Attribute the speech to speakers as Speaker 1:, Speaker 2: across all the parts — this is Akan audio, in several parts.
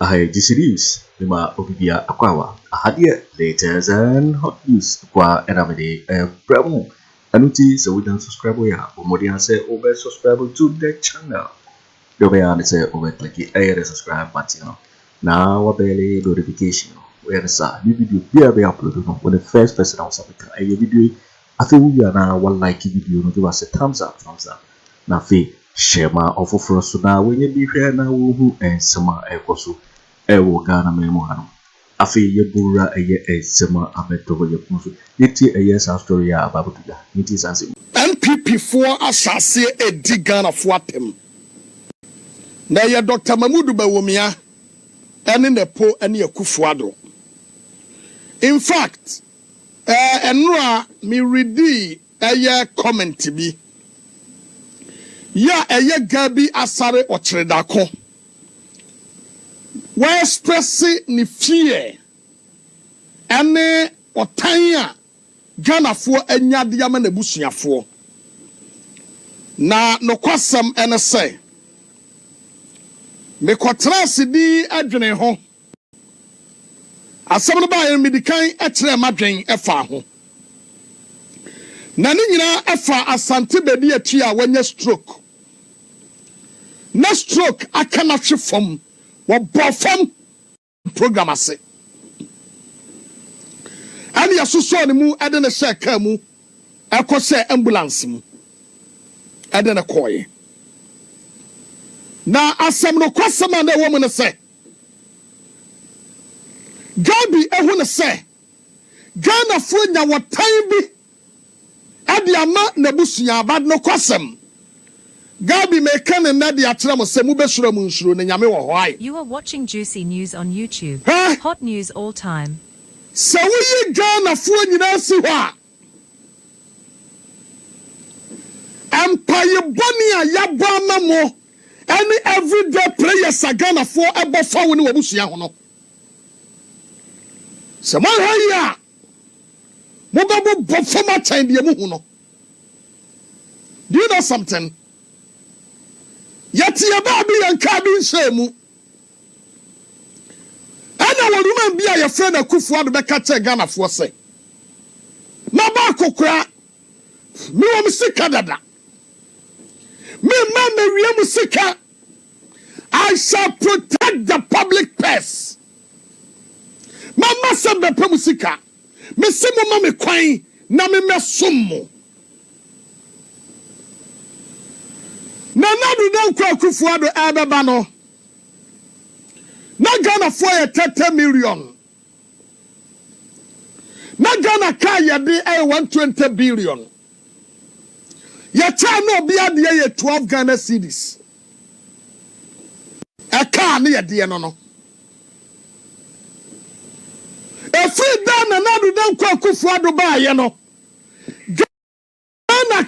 Speaker 1: this is Lima Obibia Aquawa, Hadia, latest and hot news, Qua Eramede, Bravo. Anuti, so we don't subscribe. Or more say over subscribe to the channel. The way I say over click a subscribe button. Now, a belly notification. Where is a new video be uploaded when the first person else a video. I think we are now one like video, give us a thumbs up. Now, share my offer for us now when you be here now, and summer echoes. Ewo Ghana Memohano. Afriyie bura eye sema abeto ye kunso. Yeti eye sa story ya ababutuga. Niti sanse.
Speaker 2: NPP for asase edi Ghana for atem. Na ye Dr. Mahamadu Bawumia ene NAPO ene Akufo Addo. In fact, enra mi ready eye comment bi. Ya eye Gabby asare ochredako. Why express ni fear ene otanya Ghana for enya de ama na busuafo na no kwasam ene say me kotrase di adwene ho asam no ba ye medikan ekyere madwen efa ho na ni nyina efa asante Bediatuo a wanya stroke na stroke akana hwe fam Wabofam program ase. Ani yasuso ni mu ade na sheka mu ekose ambulance mu ade na koye. Na asam no kwasam na wo mu ne se. Gabby ehu ne se. Ghana fo nya wotan bi ade ama na busua bad no kwasam. Gabby me kan na de akyere mo se mu besuro mu nsuro na nyame wo hoai.
Speaker 3: You are watching Juicy News on YouTube. Hot news all time.
Speaker 2: So we Ghana fo nyina si ho a. Empire boni a yaba mamo. Any everyday prayers a Ghana fo ebo fa wo ni wo busua ho no. Se man ha ya. Mo ba bo bofoma chan de mu hu no. Do you know something? Yeti ababi yanka bi nshemu ana waduma bia ye friend Akufo Addo beka che Ghana fo se na ba kokora mi wo musika dada me ma me wie musika. I shall protect the public purse. Mama se be pe musika me se mo ma me kwan na me mesom. Na nadu don Kwaku Addo ebeba no. Na Ghana for 30 million. Na Ghana ka ye de 120 billion. Ye cha no bia de ye 12 Ghana cedis. E ka ne ye de no no. E free down na nadu don Kwaku Addo ba ye no.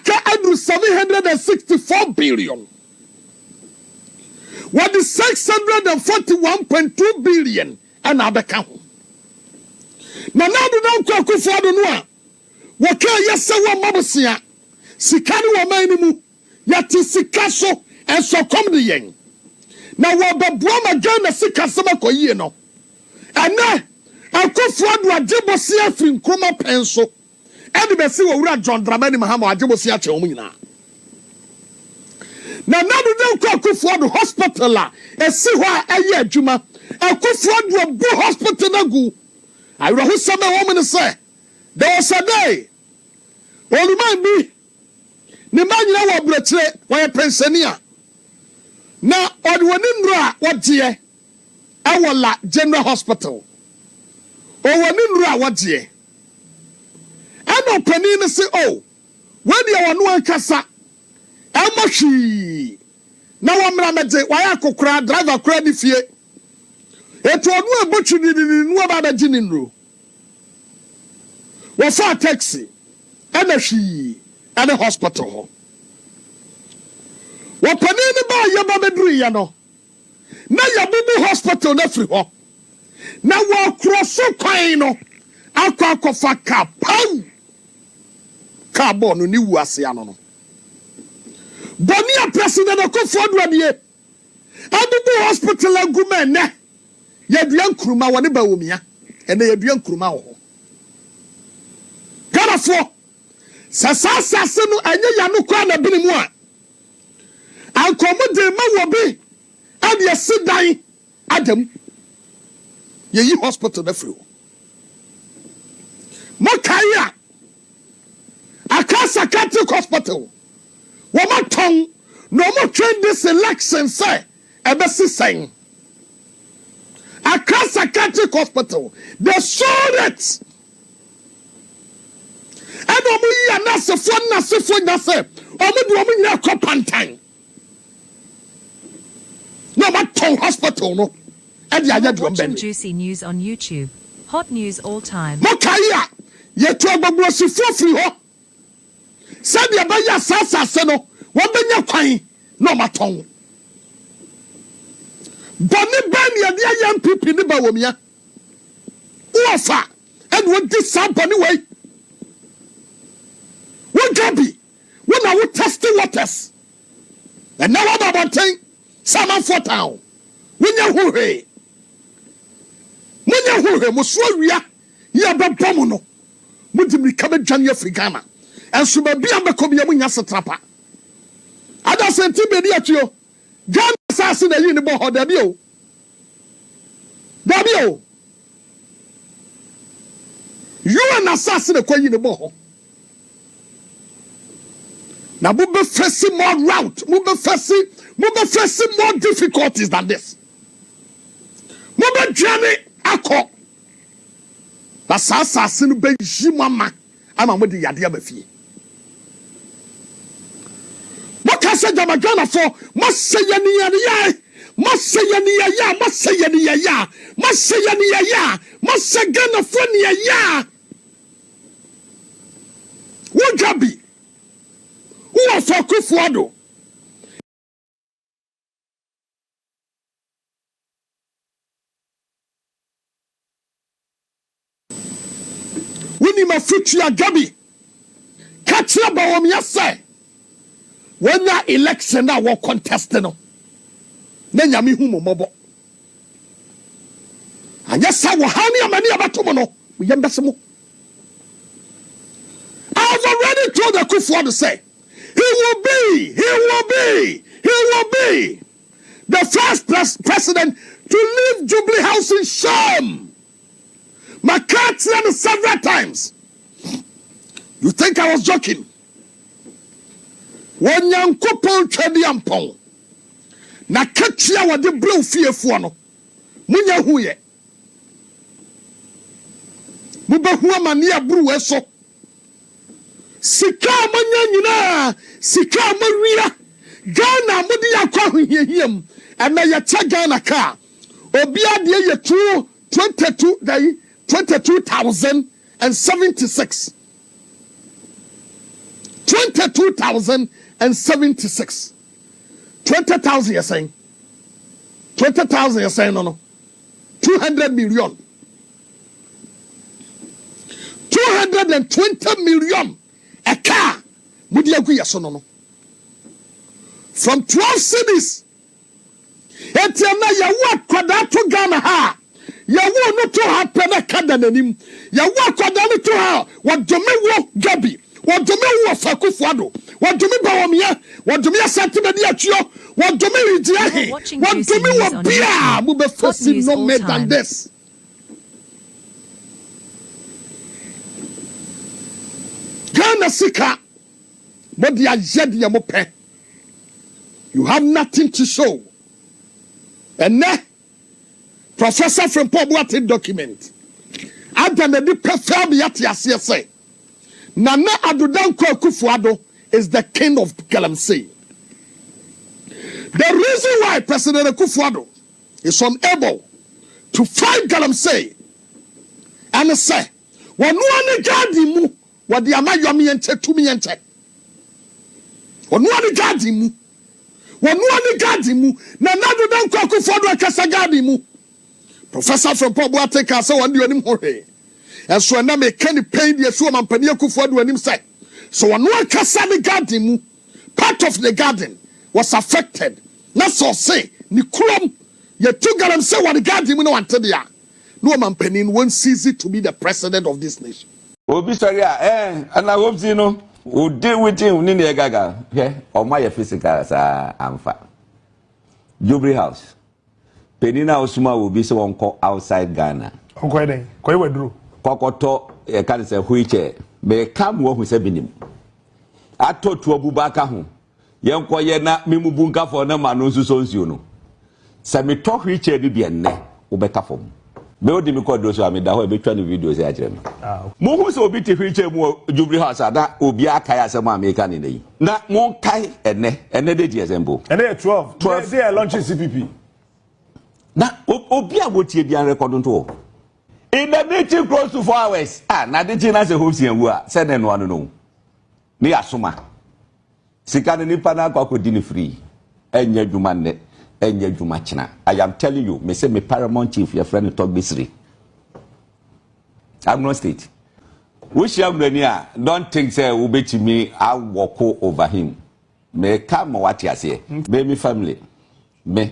Speaker 2: Ka adu 764 billion. What is 641.2 billion and abeka ho. Na nadu na Kwaku Addo no a wo ka yesa wo mabosia sika ni wo man ni mu yati sika so enso kom de yen na wo beboa ma Ghana sika sema koyie no ene Akufo Addo agyebosia firi nkroma penso. Edi besi wo wura John Dramani Mahamadu Agyapong ache omu nyina. Na nadu den Akufo Addo hospital a esi ho a eye adwuma. Akufo Addo bu hospital na gu. Ayro ho sema wo mu ne say. There was a day. Oluman bi ni man nyina wo brechire wo ye pensioner. Na odi woni nru a wodie awola General Hospital. O woni nru a wodie. Ano penine say oh when you wanu ankasa emoshi na wamra meje waya kokora driver kora di fie eto onu ebochu ni nu aba ba gini nro wo fa taxi emoshi ane hospital ho wo penine ba ye ba bedru ye no na ya bubu hospital na free ho na wo cross kwan no akwa fa ka pau Carbon ni wuase ano no. Bawumia president Akufo Addo die. Abubu hospital agumene. Yaduan Kuruma wani Bawumia, and the Yaduan Kuruma ho. Garafo, Sasa Senu, and Yanu Kwana Binimua. I'll come with the Mawabi, and you sit down, Adam. Ye hospital the flu. Mokaya, Akasa Catholic Hospital. Wama tongue, no more train this election, say, Ebesi saying. Akasa Catholic Hospital, they sold it. And Omuya Nasa, Omuya Kopantang. No more tongue hospital, no.
Speaker 3: Watching juicy news on YouTube. Hot news all time.
Speaker 2: Mokaya, ye trouble si free ho. Said ya baya sasa seno, wabenya kwai, no matong. Boni ben ya dia yam pipi ni Bawumia. Uofa, and what this boni way. What Gabby, when I would test the waters. And now what about thing? Sama for town. When you hurry. When you hurry, Muswia, ya babono. Mudimi kabe janya frigana. And so be a Bacobiamunya Satrapa. Ada sent to Bediatuo. John assassin a unibo or Dabio. Dabio. You an assassin a quay in the boho. Now move facing more route, move facing more difficulties than this. Move journey ako. That's assassin be Jimama. I'm a muddy yadia befi. What can say Jamagana for? Must say ya, must say ya, must say ya, must say ya, must say Gana for ya. What Gabby? Who are for Akufo Addo? We need my future Gabby. Catch your Bawumia say. When that election that will contest no. Then yami humo mobo. And yes, I will hand you many about tomorrow. We yambasimo. I've already told Akufo Addo to say. He will be the first president to leave Jubilee House in shame. McCarthy several times. You think I was joking? When Yankopon Kennedy Agyapong na katia wa de blow fiefo no munya huye mubahu amane aburu eso sika manya nyina sika mawia Ghana mudi yakwa hiehiem ana ya cha Ghana ka obi ade ye 22,076 22,076 20,000 you're saying 20,000 you're saying no 200 million 220 million a car mudiagu yaso no from 12 cities etiana ya what kwada to Ghana ha ya wo no to happen na kada nanim ya wo kwada no to ha wadomewo Gabby wadomewo Akufo Addo wadomi Bawumia wadomi asante Bediatuo wadomi Idiahe wadomi wa bia mu be facing no more than this. Ghana sika body ajedi ya mo pe. You have nothing to show. And Professor from Boakye document. Adam edi prefer me yati ase say. Nana Adudanko Akufo Addo is the king of galamsey. The reason why President Akufo Addo is unable to fight galamsey and say, when one garden mu, what the amayomi ente to me ente. When one garden mu, when one garden mu, Nana Adudanko Akufo Addo akasa garden mu. Professor from Boakye Agyarko say one do hore. And so na me can pain the so mampani Akufo Addo anim say. So one kasa the garden mu, part of the garden was affected. Na so say ni krom You took galamsey what the guardian no wanted ya. No man penning won't seize it to be the president of this nation.
Speaker 4: Obi sorry and I hope you know who deal with him in the gaga. Okay, or my physical amfa. Jubilee House. Penina Osuma will be so on outside Ghana.
Speaker 5: Okay, quite well.
Speaker 4: Kokoto, a can say which may come one who said binim. I told to Abubaka home. Young Koyena Mimubunka for no man knows who's you know. Sammy talk which be a ne, Ubeka form. Beodi mi kodo so amida ho e betwa no videos e agere me. Mo hu so obi te hwiche mu Jubilee House ada obi aka ya asem America ne nayi. Na mo kai ene de DSMbo. Ene 12 they launch CPP. Na obi abotie bi an record nto. In the meeting close to 4 hours. Na de chi na se hope sian wu a se ne no anu no. Ni asoma. Sika ne nipa na akodi ni free. Enya dwuma ne. I am telling you, me say me paramount chief, your friend talk bisri. I'm not state. Which young man don't think say will be to me, I'll walk over him. Me come what you say. Be me family. Me.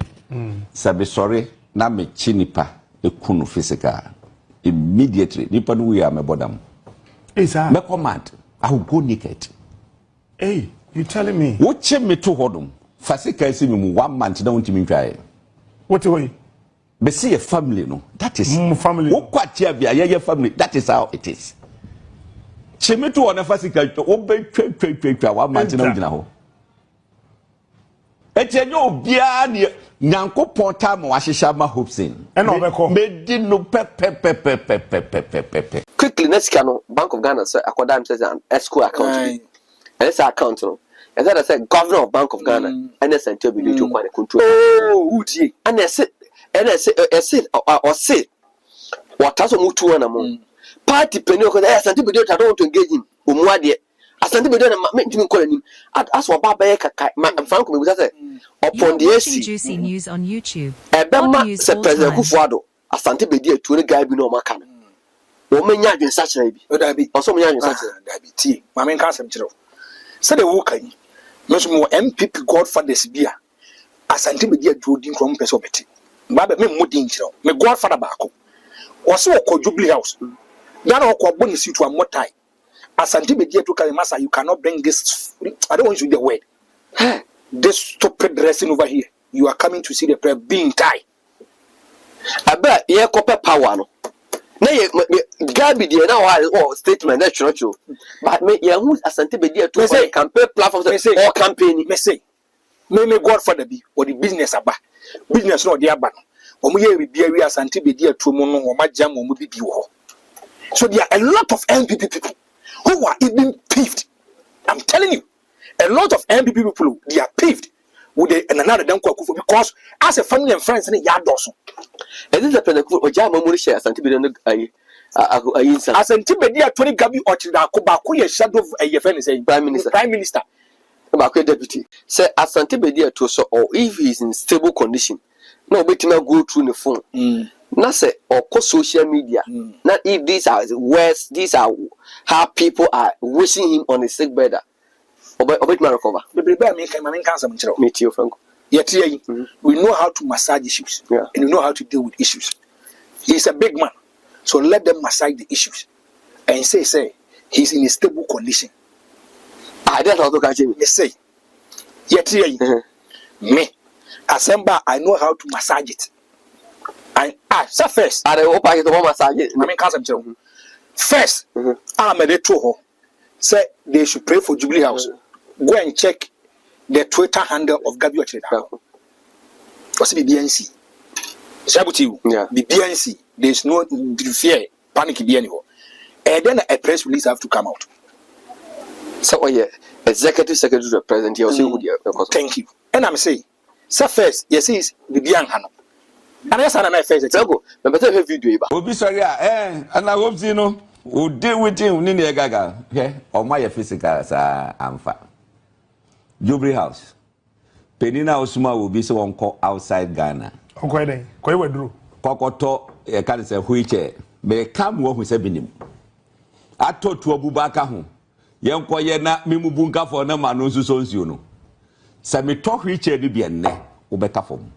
Speaker 4: Sabe sorry, na me chinipa, e kunu physical. Immediately, nipa no we are me bodam. Me command, I will go naked.
Speaker 5: Hey, you telling me?
Speaker 4: Watch me to hodum. Fasika see me 1 month don't me try.
Speaker 5: What way?
Speaker 4: Be see a family no. That is
Speaker 5: family.
Speaker 4: What kwatia bia your family. That is how it is. Cheme to one fasika o be twa 1 month na gina ho. Etenyo bia ne Nyankopon time wa hihya ma hopsin.
Speaker 5: E na obeko.
Speaker 4: Me di no pepe.
Speaker 6: Quickly next no Bank of Ghana say akoda am says an escrow account. And it's account no. And then I said, Governor of Bank of Ghana, and I said, Bediatuo quite control. Oh, Uji. And I said, or say, what has a mutu and a moon. Party penny, because I sent Bediatuo, I don't want to engage him. Umwadi. I sent Bediatuo and make him calling him. Ask what Baba Franco was said upon the AC.
Speaker 3: Juicy news on YouTube.
Speaker 6: Ebema said President Akufo Addo. I sent Bediatuo to the guy no makana. Woman yard such a baby. Or that be also yard such a tea. My main cancer. Said the walker. Most more MPP godfathers beer. Asante Bediatuo din from Pesobeti. Baba me modin chiro. Me godfather baako. Also ko Jubilee House. That or ko bonus to a motai. Asante Bediatuo Kyeremanteng, you cannot bring this. I don't want you the word. This stupid dressing over here. You are coming to see the prayer being tied. I bet ye copper power no. Na ye Gabby dey now statement that true. But me ye who Asante Bediatuo say campaign platform or campaign me say me godfather be or the business aba business no dey aba no omo ye bibia wi Asante Bediatuo mo no ma jam mo bibi wo. So there are a lot of MPP people who are even peeved. I'm telling you, a lot of MPP people they are peeved with another than Kwaku because as a family and friends in yard also. And this is a Pentecost or Jama Morisha, Asante Bediatuo. Asante Bediatuo Gabby or Baku shadow of a friend is a prime minister. Baku deputy. Say Asante Bediatuo so or if he's in stable condition, no better go through the phone. Not say or social media. Not if these are words, these are how people are wishing him on a sick bed. Obet my recover. The baby make cancer. Me too, Franco. Yet we know how to massage issues, and we know how to deal with issues. He's a big man, so let them massage the issues and say he's in a stable condition. I don't know how to me say. Yet me, Asemba, I know how to massage it. And so first, I hope I get massage it. I mean, cancer. First, I'm a Net2 say they should pray for Jubilee House. Go and check the Twitter handle of Gabby what's the BNC? The BNC. There's no fear, panic anymore. And then a press release have to come out. So executive secretary to the president here. Thank you. And I'm saying, so first, yes, is the Bianhano. And yes, I'm first example. But better video.
Speaker 4: Obi sorry, and I hope you know. Who deal with him in the gaga? Okay, or my physical amfa. Jubilee House. Penina Osuma will be so on call outside Ghana.
Speaker 5: Okay, quite well.
Speaker 4: Kokoto, a can say which may come one who said binim. I told to Abubaka home. Young Koyena Mimubunka for no man knows who's you know. Sammy talk which be a ne, Ubeka form.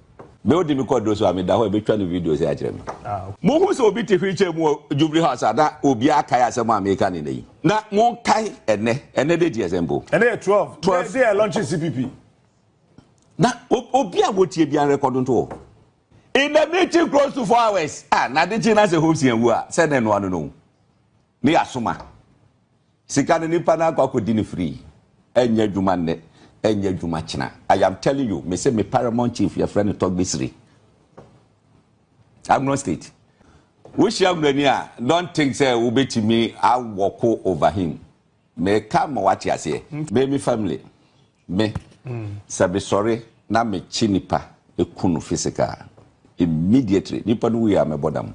Speaker 4: Me odi me call so am da ho e betwa no video say akire me. Mo hu so obi te hwiche mu Jubilee House ada obi akai asem America ne nei. Na mo kai ene de di example.
Speaker 5: Ene 12. They are launching CPP.
Speaker 4: Na obi a wotie bia record nto. In the meeting close to 4 hours. Na de china say home see wu a say na no no. Ni asoma. Sika ne nipa na akodi ni free. Enya dwuma ne. Enye dwuma china. I am telling you, me say me paramount chief your friend talk bisri. I'm not state. Wish young Renia don't think say will be to me I walk over him. Me come what you say. Me family. Me sabi sorry na me chinipa e kunu physical. Immediately nipa no we are me bodam.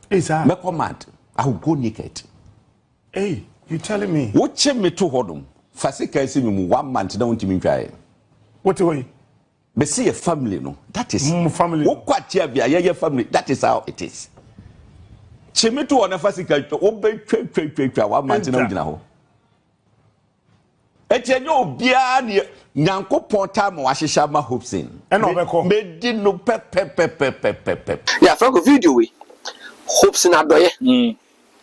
Speaker 5: Hey sir.
Speaker 4: Me command. I will go naked.
Speaker 5: Hey, you telling me?
Speaker 4: Watch me to hodum. Fasika see me 1 month don't me try.
Speaker 5: What way?
Speaker 4: Me see a family no. That is
Speaker 5: family.
Speaker 4: Wo kwatia bia ye family. That is how it is. Chimi to ona fasika wo be twa 1 month na ugina ho. Etenyo bia ne Nyankopon time wa hihya ma hopsin.
Speaker 5: E no be ko.
Speaker 4: Me di no pep.
Speaker 6: Yeah, Franco video we. Hopsin adoye.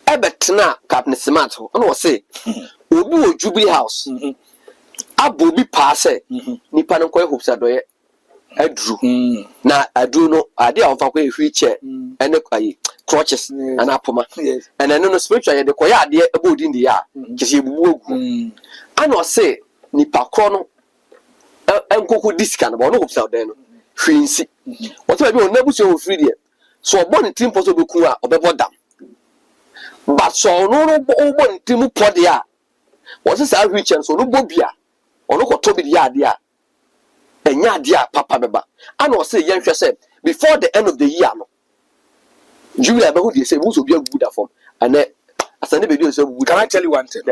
Speaker 6: Ebetna Captain Smart ho. No say. Obi wo Jubilee House. Abo bi pass nipa no koy hopes adoye adru. Na adru no ade a ofa koy wheelchair ene kwaye crutches and apoma. And no spiritual ye de koy ade ebo di ndi ya. Kisi bubu ogu. Ano say nipa kro no enkoku diska no no hopes adoye no. Hwinsi. What be on nabuso o free there. So obo team poso be ku a obebo dam. But so no obo team pod ya. Was this our region so no bobia or no tobi the idea and yadia papa beba and was say young say before the end of the year no Julia who they say who will be a good form and as I never do so can I tell you one thing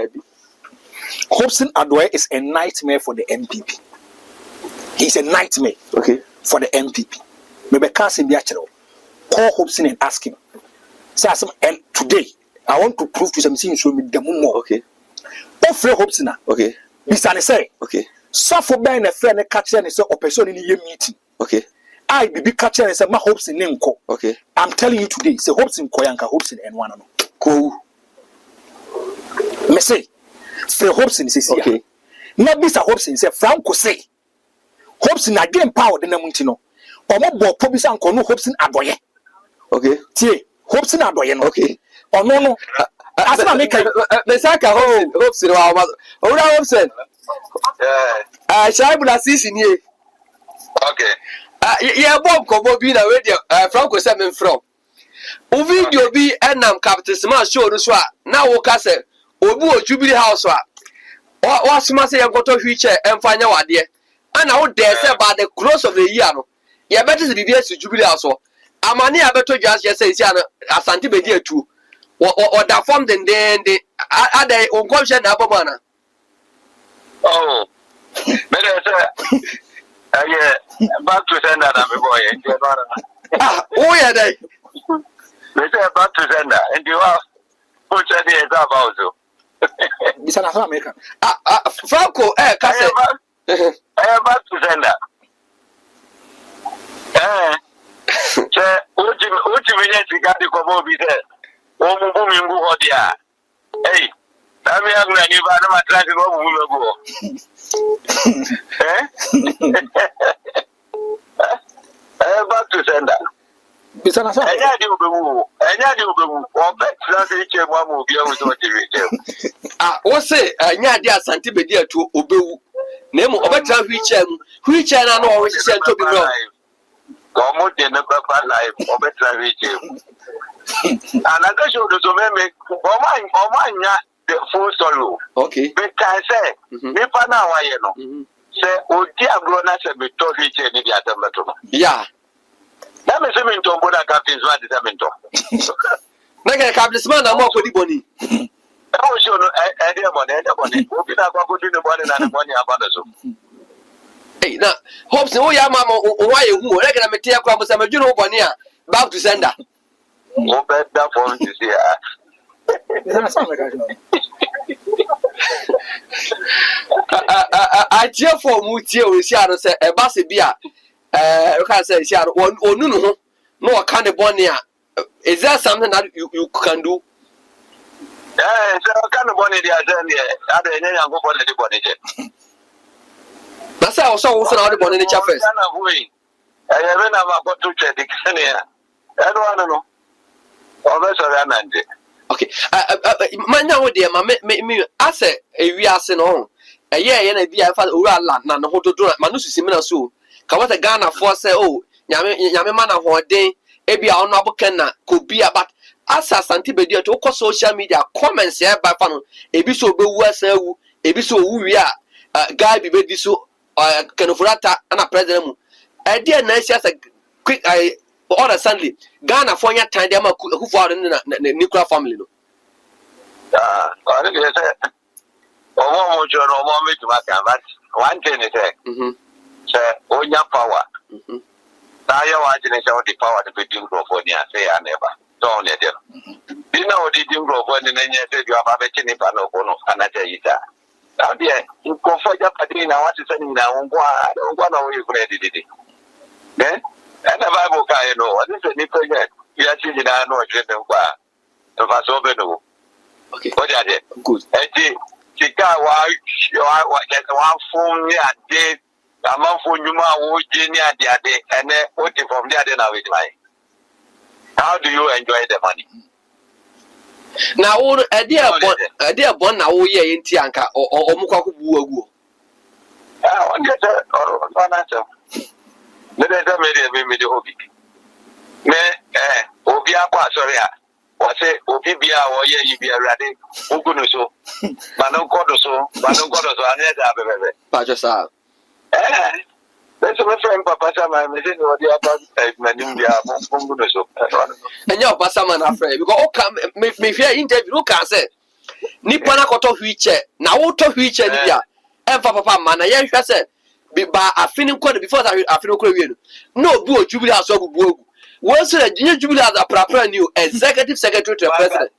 Speaker 6: Hopsin Addo is a nightmare for the MPP. He's a nightmare for the MPP. Maybe can't be actual call Hopsin and ask him say and today I want to prove to something show me the more Ofre Hopsina. Okay. Bisane say. Okay. Suffer by a friend catcher and say or person in your meeting. Okay. I be catcher and say my hopes in Nenko. Okay. I'm telling you today, say hopes in Koyanka, hopes in one. Go. Me say. Say hopes in this okay. Not Mr. Hopes in say Franco say. Hopes in again power than a Montino. Or more probably some no hopes in Adoye. Okay. Tie. Hopes in Adoye. Okay. Or no. Asma make Mensah hopes in our mother. Ora Hopsen. Shaibu na sisi ni. Okay. Yeah, Bob Kobo bi na radio Franco say men from. O video bi enam Captain Smart show no so a na wo ka say obi o Jubilee House a. Wa suma say yankoto wheelchair emfanya wade. Ana wo dey say by the close of the year no. Ya better the BBS Jubilee House o. Amani abeto just say sia na Asante Bediatuo. Or that form then they are they unconditional abomana.
Speaker 7: Oh, better yeah, back to sender, boy.
Speaker 6: Oh, yeah, they
Speaker 7: say back to sender, and you are who said it about you.
Speaker 6: It's an American. Franco, Cassette.
Speaker 7: I am back to sender. What you mean? You got to come over there. Oh, Mungu hodia. Hey, Sammy agna ni ba na matrasi no Mungu back to sender.
Speaker 6: Bisana sa.
Speaker 7: Enya di obewu. O bet transi che mo mo bia wo so TV.
Speaker 6: Wo say enya di Asante Bediatuo obewu. Na mo obetran wheelchair na no wo hye ntobi bro.
Speaker 7: Komo de na ba live obetran wheelchair. And I guess you do me Omanya the full solo. Okay. Because say, Nipa na wa ye no. Say odi agro na se me to hwe che ni dia tambato.
Speaker 6: Yeah.
Speaker 7: Na me se me nto boda captain so adi se me nto.
Speaker 6: Na ga captain man na mo akodi boni.
Speaker 7: E wo show no e dey boni. Obi na kwa kodi ne boni na ne boni abada so.
Speaker 6: Hey, na hopes no ya mama o wa ye hu o na me tie akwa mo se me dwene boni a back to sender.
Speaker 7: Oh, better for me to see.
Speaker 6: I cheer for Mutia, we see, I say, a bassy beer. can say she had one no kind of bonnia. Is there something that you can do?
Speaker 7: So kind of bonnie the other any go for the bonnie.
Speaker 6: That's how also out the bonnie chafes.
Speaker 7: I haven't got to check the Kenya. I don't know.
Speaker 6: Okay. Man, now, dear, me, I say, we are saying, oh, a year and a year for Ura land, none of to do it. Manus similar so. Kawata Ghana for say, oh, Yamemana, who a day, Ebi our noble Kenna could be about as a Bediatuo to social media comments here by Fano, Ebiso Bewa, Ebiso, we are Gabby Bediatuo, Ken Ofori Atta, and a president. I dear nice as a quick order Sunday. Ghana for your time, who fought in the nuclear family.
Speaker 7: I think you said, one thing is, say, on your power. Now you're watching the power to be doing for you, say, I never. Don't let them. You know, did you grow for the name you have a chinny pano, and I tell you that. Now, dear, you go for your party now, what is sending now? I don't know you created it. Then, and the Bible, I know, what is the nipple yet? You are changing, I know, driven by the Vasobe. Okay, what are they? Good. Chicago, you are one phone near day, a month for you, my Virginia, and then what from there, then I will lie. How do you enjoy the money?
Speaker 6: Now, a dear bon, now we in Tianka or Mukaku.
Speaker 7: I want to one answer. Let us make the hobby. Me, Obia, sorry, or say, Obia, or ye be a ready, Ugunuso, Manon Codoso, Manon Codoso, and yet
Speaker 6: Pajasa.
Speaker 7: That's my friend, Papa Sama, Mrs. or the other Manumbia, Mungunuso.
Speaker 6: And your Passaman afraid, because all come, me fear interview, can say. Nipana Koto Huiche, now Otto Huiche, and Papa Mana, yes, I said. But I finished quite before I finish Korean. No, do a jubilee as well. Once a jubilee as a proper new executive secretary to the president.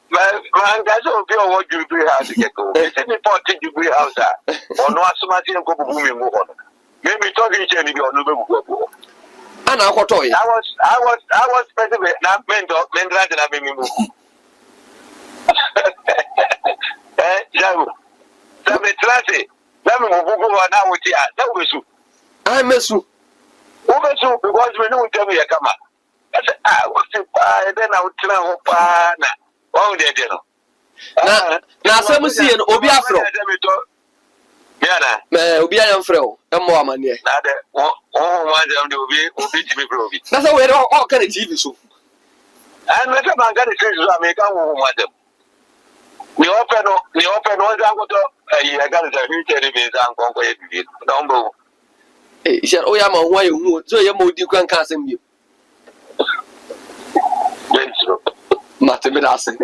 Speaker 6: Man, that's all what jubilee house to get go. It's an important jubilee house. Or no, so much in Kobu. Maybe talking to any on the and I was president, not mentor, men rather than me move. Sammy Classy. Let me go now with you. Owusu. I'm Owusu because we don't tell me a come up. I said, what's it? Then I would tell you, Pana. Oh, they did. Now, some see an Obiafro. Yeah, Obiafro, a more money. Oh, one will be to be broken. That's how we all kind of TV so. And let them get it to make a woman with them. The open one I got a huge enemies and conquer it. Number. He said, oh, I'm a way you so you moved you can cast him you. Mathematics. When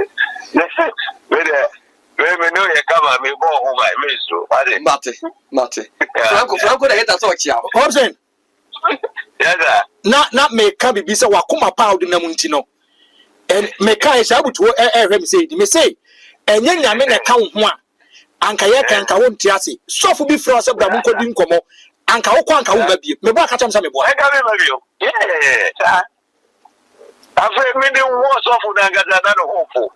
Speaker 6: we know you come and me go home, I miss you. Mate. Franco, I hit that talk here. Hobson. Yes, not make Gabby be so Wakuma Pound in the Muntino. And make I able to say, me say. And then I mean, account one. Ankaya can count Tiasi. So for before us, Bramuko didn't come up. Anka Okwanka will be. Me back at some boy. I got him. Yeah. I've heard many words of Nanga than hopeful.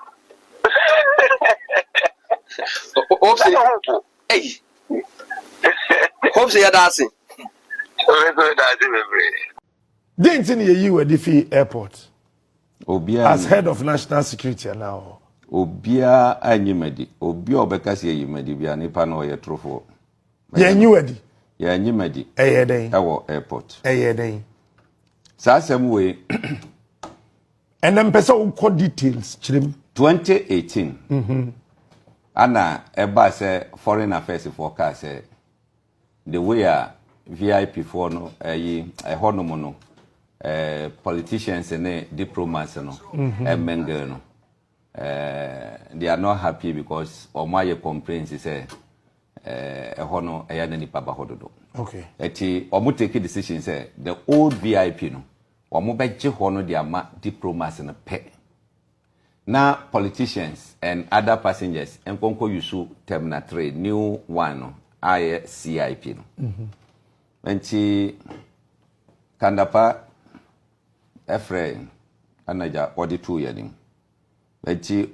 Speaker 6: Hey. Hope they are dancing.
Speaker 5: Didn't you at the airport? As head of national security now.
Speaker 4: Obia anyimedi obi obekasi yimedi bia nipa na oye trofo
Speaker 5: ye nyiwedi
Speaker 4: ye anyimedi
Speaker 5: eyeden
Speaker 4: ewo airport
Speaker 5: eyeden
Speaker 4: sa asem we
Speaker 5: and them person ko details chirem
Speaker 4: 2018 ana eba say foreign affairs forecast say the way a VIP for no ehonom no politicians and diplomats no emengel no they are not happy because my complaints say ehono eyana nipa bahododo.
Speaker 5: Okay.
Speaker 4: Eti omo take a decision say the old VIP no omo beje hono they ama diplomats na pe. Now politicians and other passengers enkonko yusu terminal 3 new one no CIP no. Enti Kandapa Efrain Anaja auditor yenim.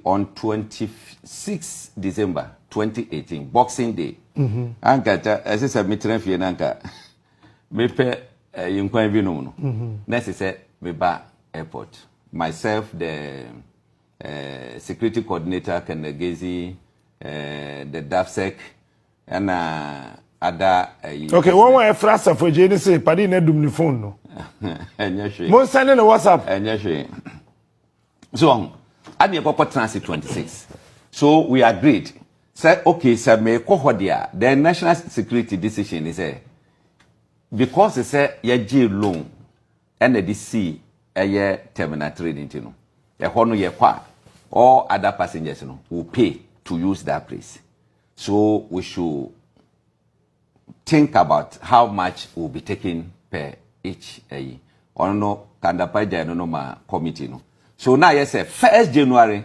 Speaker 4: On 26 December 2018, Boxing Day. Anka as I said, me train nanka. Me pe yinkwan bi no. Next say me ba airport. Myself, the security coordinator, Kennedy the DAFSEC, and other.
Speaker 5: Okay, one way frasa for Jenny say, Paddy Nedum the phone no. Most sending a WhatsApp.
Speaker 4: So, I'm your proper transit 26. So we agreed. Said okay, said me kohodia. The national security decision is because they say ye loan and the DC a year terminal trading to no. A hono ye kwa all other passengers no will pay to use that place. So we should think about how much will be taken per each year. Or no Kandapa no ma committee no. So now yes, 1st January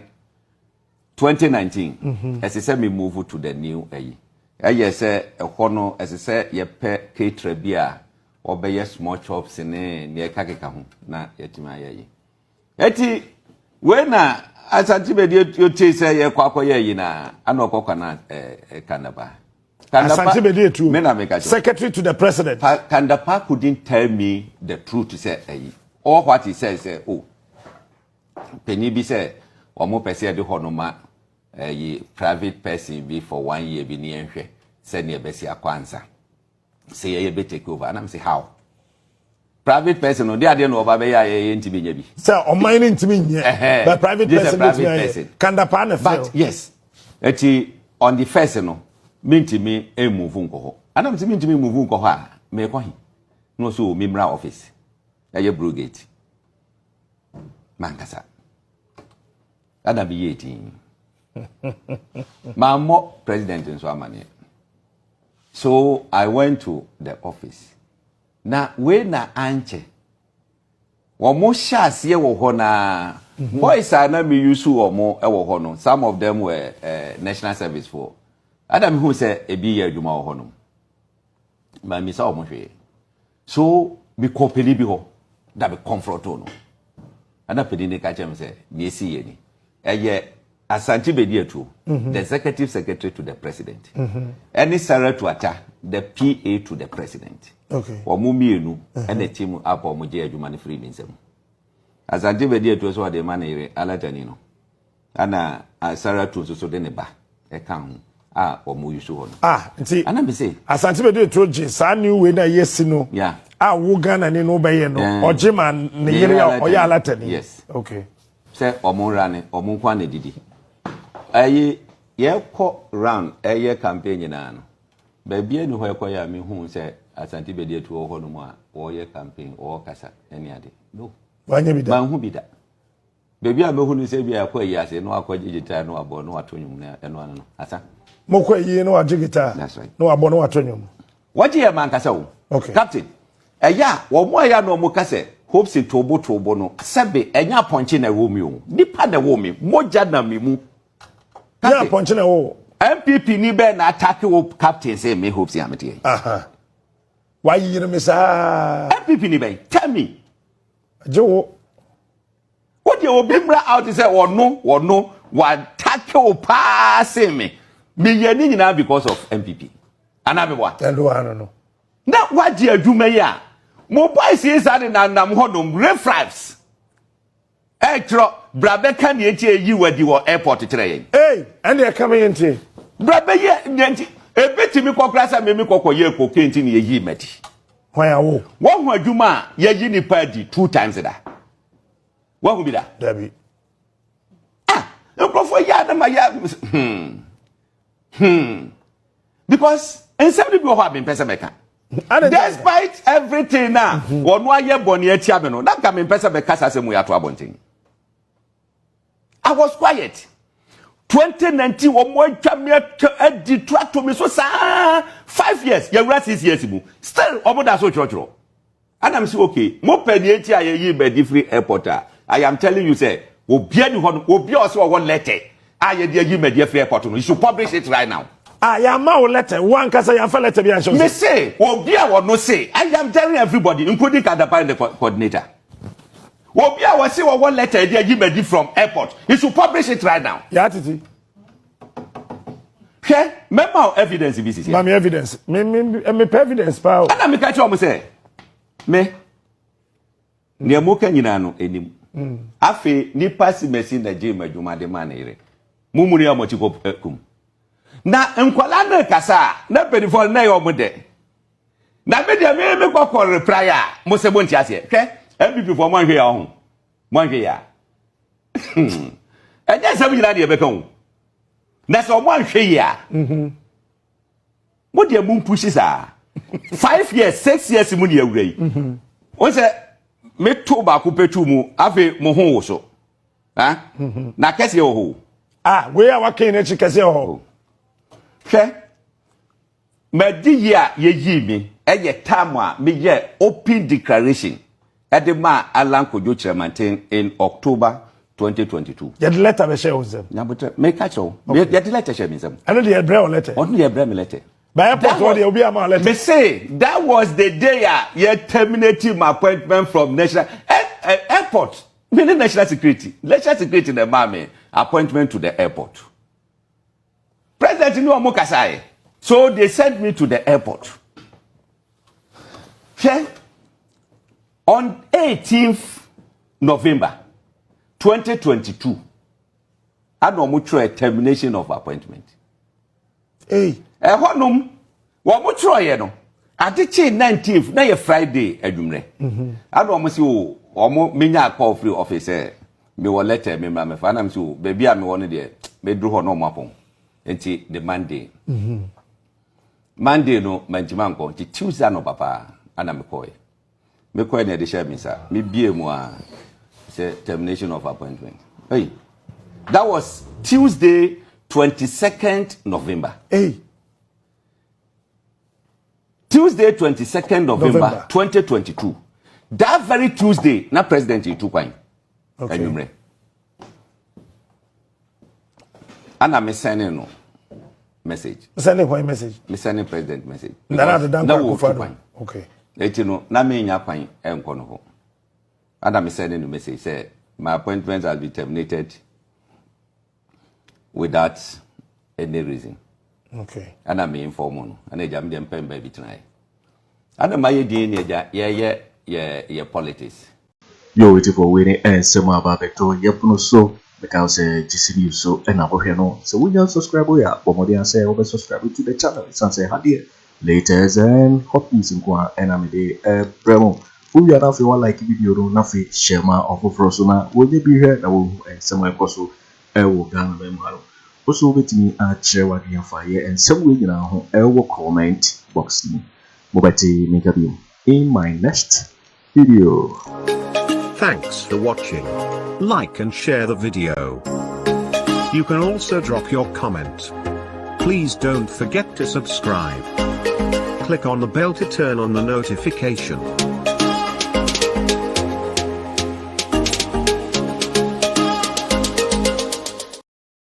Speaker 4: 2019, as I said, we move to the new year. Yes, a hono as I said, ye pe K-Trebia or be small shops in near Kakekahu na yetima ye. Eti when as I you chase a Kwaku Annan, Anoko Kana Kandapa.
Speaker 5: Kandapa, Secretary to the President.
Speaker 4: Kandapa couldn't tell me the truth to say, or what he says, oh, Penny be said, or more per se, the honoma, a private person be for 1 year, be near here, send your Bessie Akwanza. Say, you better take over, and I'm say, how? Private person, no, they don't know about me.
Speaker 5: Sir, on mine into me, but private person. Kandapa,
Speaker 4: but yes, on the first, no, mean to me, a move unko. And I'm mean to me, move unko, me coin. No, so, Mimra office, a brugate. Mankasa. That'll be 18. My more president in Swamani. So I went to the office. Now, when I answer, one more shots here were hona. Boys are not me used to or more hono. Some of them were national service for. Adam who said a be a Juma honum. My Miss Almoshi. So be copy beho. That be comfort no. And up in the catcher say, me see any. Asante Bediatuo, the executive secretary to the president. Any Sarah to Atta, the PA to the president.
Speaker 5: Okay.
Speaker 4: Or Mumienu, and the team up or Mujay Jumani free means them. Asante Bediatuo so the money, Alatanino. And Sarah to so deneba, a count, or Muyusu.
Speaker 5: See,
Speaker 4: and I'm saying,
Speaker 5: Asante Bediatuo, San new winner, yes, no.
Speaker 4: Yeah.
Speaker 5: Wogan and no Bayeno, or Jim and Nigeria or Yalatani.
Speaker 4: Yes.
Speaker 5: Okay.
Speaker 4: Say, or Morane, or Munkwane Didi. Aye, ye call round a year campaign in an. Baby, and where Koya me who say, Asante Bediatuo Honoma, or year campaign, or Casa, any other. No. One who be that. Baby, I'm who say, we are quite yes, no, I quite digital, no, about no atonium, and one. Asa.
Speaker 5: Mokwe, ye no, a jigita.
Speaker 4: That's right.
Speaker 5: No, abono atonium.
Speaker 4: What year, man, Casso? Okay. Captain. A ya, or more ya no mocase. Hopes in Tobo Tobono, Sabe, and ya punching a woman. Nipa the woman, more jadna mimu.
Speaker 5: Ya punching a wo.
Speaker 4: MPP ni be na attack wo captain say me hopes yamete.
Speaker 5: Why you miss
Speaker 4: MPP ni be tell me.
Speaker 5: Joe.
Speaker 4: What you bimra out say or no wa attack wo pass me. Me yeni na because of MPP. Anabwa.
Speaker 5: No.
Speaker 4: Na what you do me ya? Mo boys is at na nam hodom refraps. Extra Brabeka ni etie yi wadi wo airport tire.
Speaker 5: Hey, and they are coming into.
Speaker 4: Brabe ye nti e betimi kokrasa me kokoye kokenti ni yi meti.
Speaker 5: Why awo?
Speaker 4: Wo hu adwuma ye yi ni party 2 times da. Wo hu bi da?
Speaker 5: Dabi.
Speaker 4: Nkrofo ya na ma ya because en somebody be ho abin pese meka. Despite everything now, one year boni etiabeno, that can mean person because as we are to abonting. I was quiet. 2019, one more detract to me so 5 years, you rest 6 years ago. Still, oboda so church. And I'm saying, okay, more penny ye be free airport. I am telling you, say, will be also one letter. I ye free airport. You should publish it right now.
Speaker 5: ya ma o letter one kasa ya fa letter bi an show.
Speaker 4: Me say obi a wo no say I am telling everybody including Dampare the coordinator. Obi a wo say wo letter dey Agimedi from airport. He should publish it right now.
Speaker 5: Ya titi.
Speaker 4: Okay, memo evidence bi sisi.
Speaker 5: Mami evidence. Me evidence pa o.
Speaker 4: Ana me ka cho mo say me ne mo ka nyina no enim. Afi ni pasi mesi na je madwuma de ma na ire. Mumuri amochi ko kum. Na nkwala na kasa na penifol na yo mo de. Na me de me ko reply a mo se bonti ase. Okay? MVP for mo hwe ya ho. Mo hwe ya. Enye se bi na de be kan. Na so mo hwe ya. Mo de mu push sa. 5 years, 6 years mu ne awura yi. O se me to ba ko petu mu ave mo ho wo so. Ha? Na kese wo ho.
Speaker 5: We are working in a kese ho.
Speaker 4: Hwe Media ye yi mi eye time a me ye open declaration edema Alan Kojo Kyeremanteng in October 2022.
Speaker 5: You the letter be share with them.
Speaker 4: Nyabotre me catch o. You the letter share me them.
Speaker 5: I know the bread letter.
Speaker 4: What the bread me letter?
Speaker 5: By airport what there will be a letter.
Speaker 4: Me say that was the day you terminated my appointment from national airport. Me national security. National security the mama appointment to the airport. President no mo kasai. So they sent me to the airport. Okay? On 18th November 2022, I no mo try termination of appointment.
Speaker 5: Hey.
Speaker 4: Honum, what mo try no? Adiche 19th, na ye Friday adwumre. I no mo si o mo menya call free officer. Me wo letter me ma me fa na me si o baby a me won de me dru ho no mo apon. Enti the Monday. Monday no manjima nko ti Tuesday no papa ana me koy. Me koy na de share me sa. Me bie mu a say termination of appointment. Hey. That was Tuesday 22nd November.
Speaker 5: Hey.
Speaker 4: Tuesday 22nd November 2022. That very Tuesday na president you took wine. Okay. Ana me sending no message.
Speaker 5: Sending what message?
Speaker 4: Me sending president message.
Speaker 5: Na Akufo Addo. Okay.
Speaker 4: Eti no na me nya kwan enko no ho. Ana me sending no message say my appointment has been terminated without any reason.
Speaker 5: Okay.
Speaker 4: Ana me inform no. Ana jam dem pen ba bi try. Ana my dey ne ja ye politics.
Speaker 1: Yo waiting for winning and some about vector yepuno so because GCD so and abo no so we just subscribe ya bomodi and say over subscribe to the channel it's say hadia latest and hot news in kwa and I'm the bremo we are now if you want like video no na fi share ma of frosuna we dey be here na we somewhere koso will Ghana memalo also betimi a share what you fire and some way you know will comment box ni mobati make up in my next video.
Speaker 8: Thanks for watching. Like and share the video. You can also drop your comment. Please don't forget to subscribe. Click on the bell to turn on the notification.